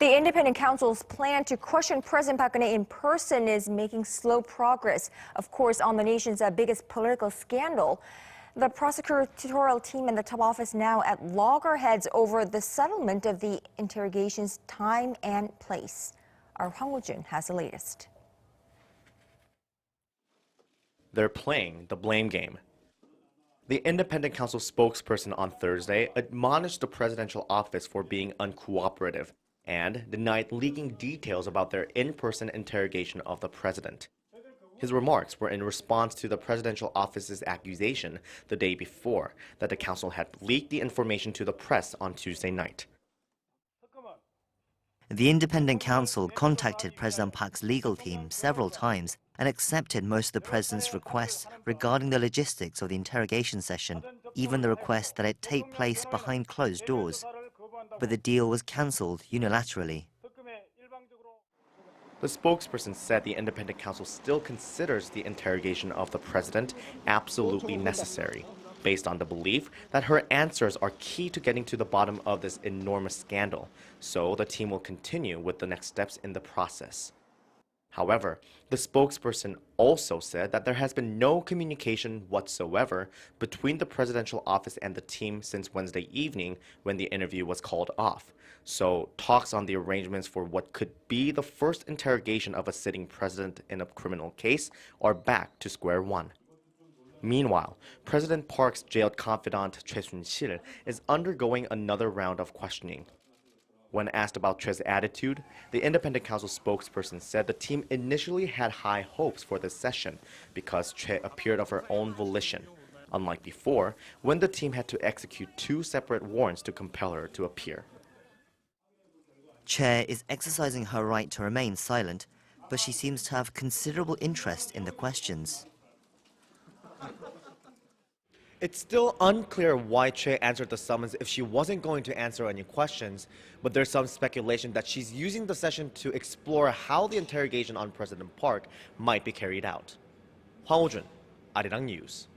The independent counsel's plan to question President Park Geun-hye in person is making slow progress, of course, on the nation's biggest political scandal. The prosecutorial team in the top office now at loggerheads over the settlement of the interrogation's time and place. Our Hwang Hojun has the latest. They're playing the blame game. The independent counsel spokesperson on Thursday admonished the presidential office for being uncooperative and denied leaking details about their in-person interrogation of the president. His remarks were in response to the presidential office's accusation the day before that the counsel had leaked the information to the press on Tuesday night. The independent counsel contacted President Park's legal team several times and accepted most of the president's requests regarding the logistics of the interrogation session, even the request that it take place behind closed doors. But the deal was cancelled unilaterally. The spokesperson said the independent counsel still considers the interrogation of the president absolutely necessary, based on the belief that her answers are key to getting to the bottom of this enormous scandal, so the team will continue with the next steps in the process. However, the spokesperson also said that there has been no communication whatsoever between the presidential office and the team since Wednesday evening when the interview was called off. So talks on the arrangements for what could be the first interrogation of a sitting president in a criminal case are back to square one. Meanwhile, President Park's jailed confidant Choi Soon-sil is undergoing another round of questioning. When asked about Choi's attitude, the independent counsel spokesperson said the team initially had high hopes for this session because Choi appeared of her own volition, unlike before when the team had to execute 2 separate warrants to compel her to appear. Choi is exercising her right to remain silent, but she seems to have considerable interest in the questions. It's still unclear why Choi answered the summons if she wasn't going to answer any questions, but there's some speculation that she's using the session to explore how the interrogation on President Park might be carried out. Hwang Hojun, Arirang News.